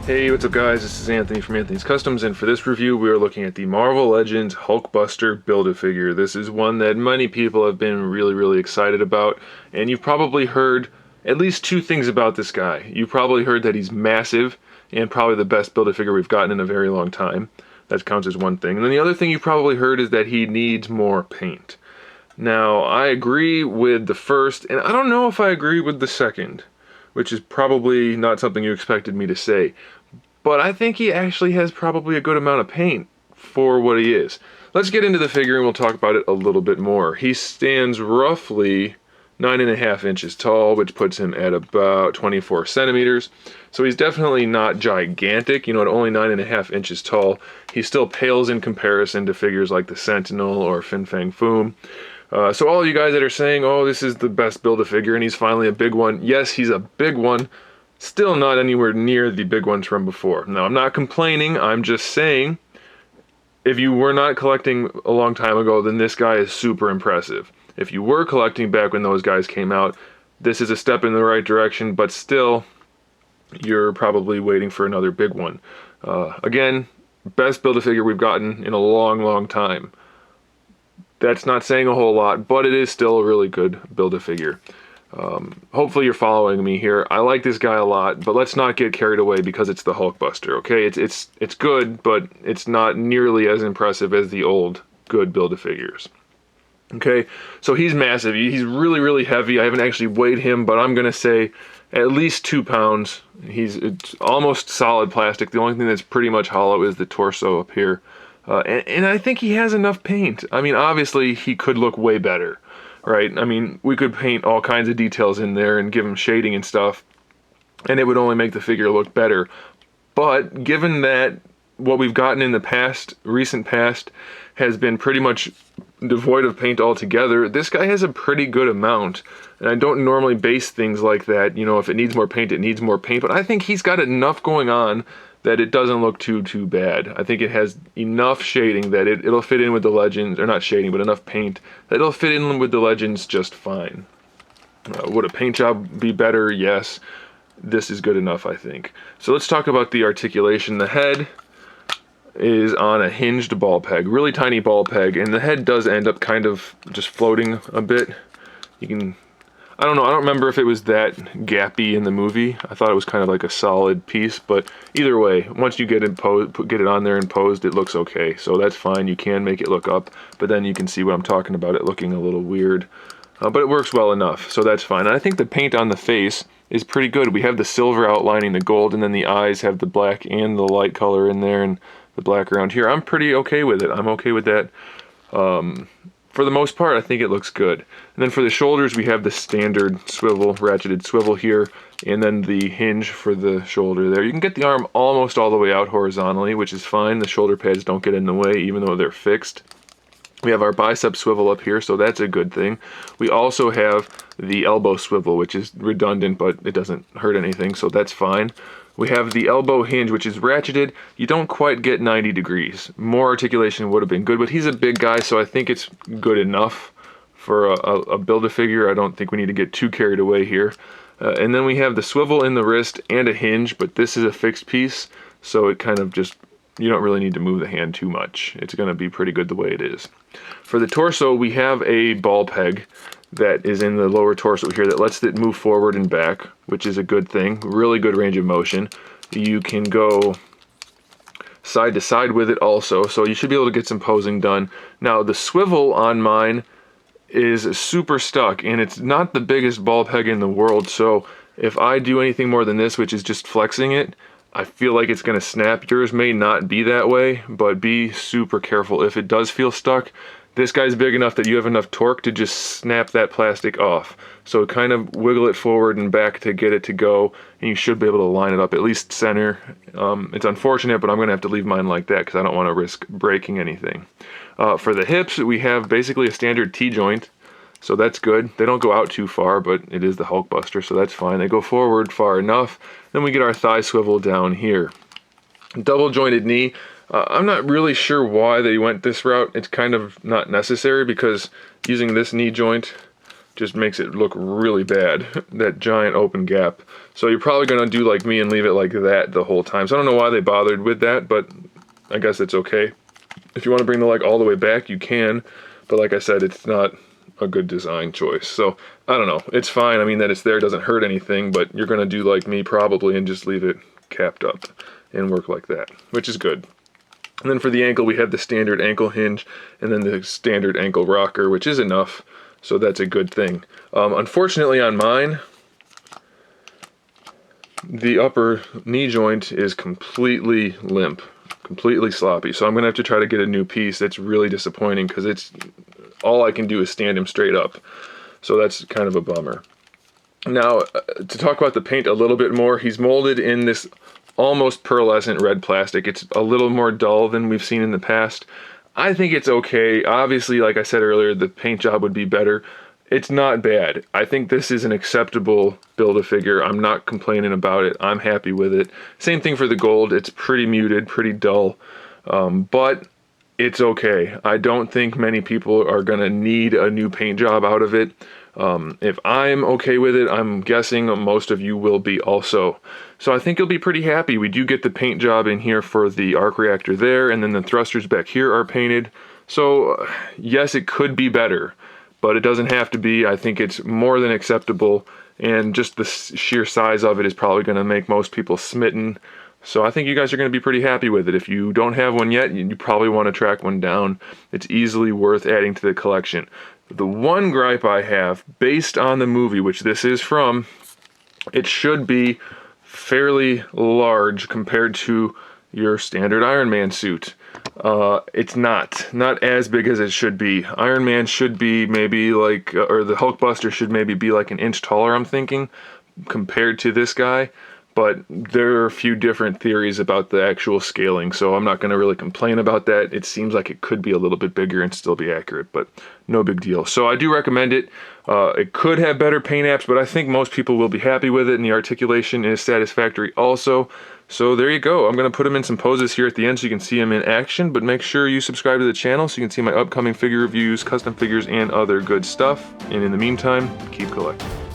Hey, what's up guys? This is Anthony from Anthony's Customs, and for this review we are looking at the Marvel Legends HULKBUSTER Build-A-Figure. This is one that many people have been really excited about, and you've probably heard at least two things about this guy. You've probably heard that he's massive, and probably the best Build-A-Figure we've gotten in a very long time. That counts as one thing. And then the other thing you've probably heard is that he needs more paint. Now, I agree with the first, and I don't know if I agree with the second, which is probably not something you expected me to say. But I think he actually has probably a good amount of paint for what he is. Let's get into the figure and we'll talk about it a little bit more. He stands roughly 9.5 inches tall, which puts him at about 24 centimeters. So he's definitely not gigantic, you know, at only 9.5 inches tall. He still pales in comparison to figures like the Sentinel or Fin Fang Foom. So all you guys that are saying, oh, this is the best Build-A-Figure and he's finally a big one. Yes, he's a big one. Still not anywhere near the big ones from before. Now, I'm not complaining, I'm just saying, if you were not collecting a long time ago, then this guy is super impressive. If you were collecting back when those guys came out, this is a step in the right direction, but still, you're probably waiting for another big one. Again, best Build-A-Figure we've gotten in a long time. That's not saying a whole lot, but it is still a really good Build-A-Figure. Hopefully you're following me here. I like this guy a lot, but let's not get carried away because it's the HULKBUSTER, okay? It's good, but it's not nearly as impressive as the old good Build-A-Figures. Okay, so he's massive. He's really heavy. I haven't actually weighed him, but I'm gonna say at least 2 pounds. It's almost solid plastic. The only thing that's pretty much hollow is the torso up here. And I think he has enough paint. I mean, obviously he could look way better. Right, I mean, we could paint all kinds of details in there and give him shading and stuff, and it would only make the figure look better. But given that what we've gotten in the past, recent past, has been pretty much devoid of paint altogether, this guy has a pretty good amount. And I don't normally base things like that, you know, if it needs more paint, it needs more paint, but I think he's got enough going on that it doesn't look too bad. I think it has enough shading that it'll fit in with the Legends, or not shading, but enough paint that it'll fit in with the Legends just fine. Would a paint job be better? Yes. This is good enough, I think. So let's talk about the articulation. The head is on a hinged ball peg, really tiny ball peg, and the head does end up kind of just floating a bit. You can, I don't know, I don't remember if it was that gappy in the movie. I thought it was kind of like a solid piece, but either way, once you get it on there and posed, it looks okay. So that's fine, you can make it look up, but then you can see what I'm talking about, it looking a little weird. But it works well enough, so that's fine. And I think the paint on the face is pretty good. We have the silver outlining the gold, and then the eyes have the black and the light color in there, and the black around here. I'm pretty okay with it. I'm okay with that. For the most part, I think it looks good. And then for the shoulders, we have the standard swivel, ratcheted swivel here, and then the hinge for the shoulder there. You can get the arm almost all the way out horizontally, which is fine. The shoulder pads don't get in the way, even though they're fixed. We have our bicep swivel up here, so that's a good thing. We also have the elbow swivel, which is redundant, but it doesn't hurt anything, so that's fine. We have the elbow hinge, which is ratcheted. You don't quite get 90 degrees. More articulation would have been good, but he's a big guy, so I think it's good enough for a Build-A-Figure. I don't think we need to get too carried away here. And then we have the swivel in the wrist and a hinge, but this is a fixed piece, so it kind of just, you don't really need to move the hand too much. It's going to be pretty good the way it is. For the torso, we have a ball peg that is in the lower torso here that lets it move forward and back, which is a good thing. Really good range of motion. You can go side to side with it also, so you should be able to get some posing done. Now, the swivel on mine is super stuck, and it's not the biggest ball peg in the world, so if I do anything more than this, which is just flexing it, I feel like it's going to snap. Yours may not be that way, but be super careful. If it does feel stuck, this guy's big enough that you have enough torque to just snap that plastic off. So kind of wiggle it forward and back to get it to go, and you should be able to line it up, at least center. It's unfortunate, but I'm going to have to leave mine like that because I don't want to risk breaking anything. For the hips, we have basically a standard T-joint, so that's good. They don't go out too far, but it is the HULKBUSTER, so that's fine. They go forward far enough. Then we get our thigh swivel down here. Double jointed knee. I'm not really sure why they went this route. It's kind of not necessary because using this knee joint just makes it look really bad, that giant open gap. So you're probably gonna do like me and leave it like that the whole time. So I don't know why they bothered with that, but I guess it's okay. If you want to bring the leg all the way back, you can, but like I said, it's not a good design choice. So I don't know, it's fine. I mean, that it's there doesn't hurt anything, but you're gonna do like me probably and just leave it capped up and work like that, which is good. And then for the ankle, we have the standard ankle hinge and then the standard ankle rocker, which is enough. So that's a good thing. Unfortunately on mine, the upper knee joint is completely limp, completely sloppy. So I'm gonna have to try to get a new piece. That's really disappointing because it's all I can do is stand him straight up. So that's kind of a bummer. Now, to talk about the paint a little bit more, he's molded in this almost pearlescent red plastic. It's a little more dull than we've seen in the past. I think it's okay. Obviously, like I said earlier, the paint job would be better. It's not bad. I think this is an acceptable Build-A-Figure. I'm not complaining about it. I'm happy with it. Same thing for the gold. It's pretty muted, pretty dull, but it's okay. I don't think many people are gonna need a new paint job out of it. If I'm okay with it, I'm guessing most of you will be also. So I think you'll be pretty happy. We do get the paint job in here for the arc reactor there, and then the thrusters back here are painted. So yes, it could be better, but it doesn't have to be. I think it's more than acceptable, and just the sheer size of it is probably gonna make most people smitten. So I think you guys are gonna be pretty happy with it. If you don't have one yet, you probably wanna track one down. It's easily worth adding to the collection. The one gripe I have, based on the movie, which this is from, it should be fairly large compared to your standard Iron Man suit. It's not as big as it should be. Iron Man should be maybe like, or the Hulkbuster should maybe be like an inch taller, I'm thinking, compared to this guy. But there are a few different theories about the actual scaling, so I'm not going to really complain about that. It seems like it could be a little bit bigger and still be accurate, but no big deal. So I do recommend it. It could have better paint apps, but I think most people will be happy with it, and the articulation is satisfactory also. So there you go. I'm going to put them in some poses here at the end so you can see them in action, but make sure you subscribe to the channel so you can see my upcoming figure reviews, custom figures, and other good stuff. And in the meantime, keep collecting.